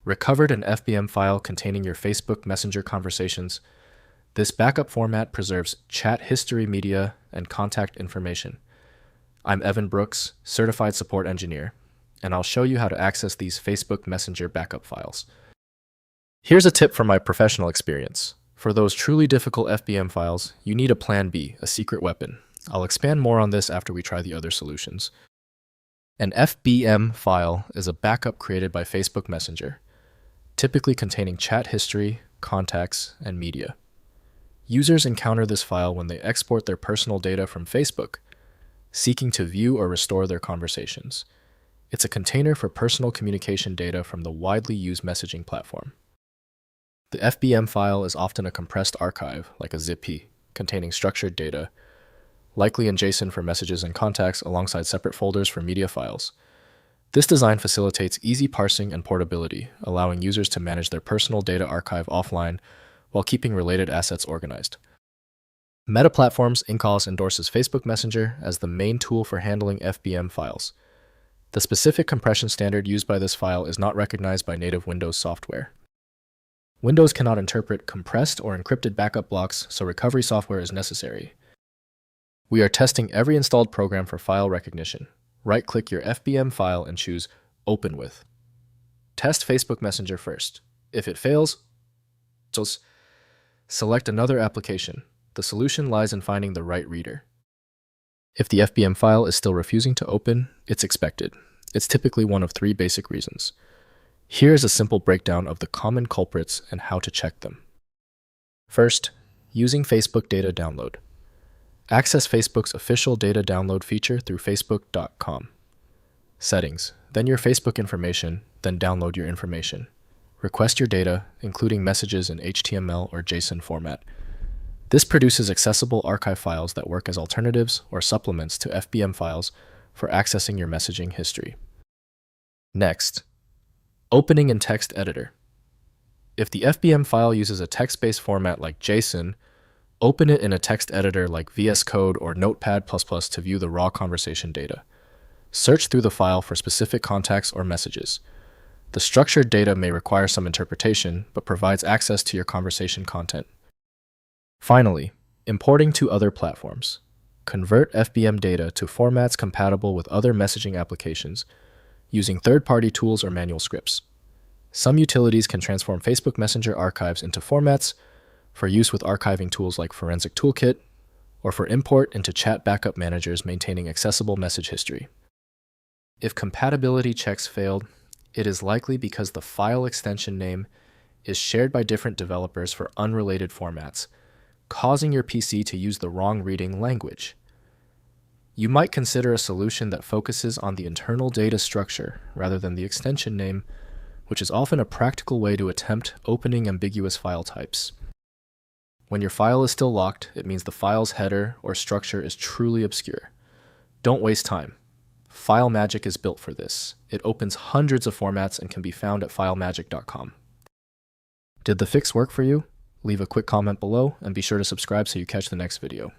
recovered an FBM file containing your Facebook Messenger conversations. This backup format preserves chat history, media, and contact information. I'm Evan Brooks, Certified Support Engineer, and I'll show you how to access these Facebook Messenger backup files. Here's a tip from my professional experience. For those truly difficult FBM files, you need a plan B, a secret weapon. I'll expand more on this after we try the other solutions. An FBM file is a backup created by Facebook Messenger, typically containing chat history, contacts, and media. Users encounter this file when they export their personal data from Facebook, seeking to view or restore their conversations. It's a container for personal communication data from the widely used messaging platform. The FBM file is often a compressed archive, like a ZIP, containing structured data, likely in JSON for messages and contacts alongside separate folders for media files. This design facilitates easy parsing and portability, allowing users to manage their personal data archive offline while keeping related assets organized. Meta Platforms Incalls endorses Facebook Messenger as the main tool for handling FBM files. The specific compression standard used by this file is not recognized by native Windows software. Windows cannot interpret compressed or encrypted backup blocks, so recovery software is necessary. We are testing every installed program for file recognition. Right-click your FBM file and choose Open With. Test Facebook Messenger first. If it fails, select another application. The solution lies in finding the right reader. If the FBM file is still refusing to open, it's expected. It's typically one of 3 basic reasons. Here is a simple breakdown of the common culprits and how to check them. First, using Facebook data download. Access Facebook's official data download feature through facebook.com. Settings, then your Facebook information, then download your information. Request your data, including messages in HTML or JSON format. This produces accessible archive files that work as alternatives or supplements to FBM files for accessing your messaging history. Next, opening in text editor. If the FBM file uses a text-based format like JSON, open it in a text editor like VS Code or Notepad++ to view the raw conversation data. Search through the file for specific contacts or messages. The structured data may require some interpretation, but provides access to your conversation content. Finally, importing to other platforms. Convert FBM data to formats compatible with other messaging applications using third-party tools or manual scripts. Some utilities can transform Facebook Messenger archives into formats for use with archiving tools like Forensic Toolkit, or for import into chat backup managers maintaining accessible message history. If compatibility checks failed, it is likely because the file extension name is shared by different developers for unrelated formats, causing your PC to use the wrong reading language. You might consider a solution that focuses on the internal data structure rather than the extension name, which is often a practical way to attempt opening ambiguous file types. When your file is still locked, it means the file's header or structure is truly obscure. Don't waste time. FileMagick is built for this. It opens hundreds of formats and can be found at filemagick.com. Did the fix work for you? Leave a quick comment below and be sure to subscribe so you catch the next video.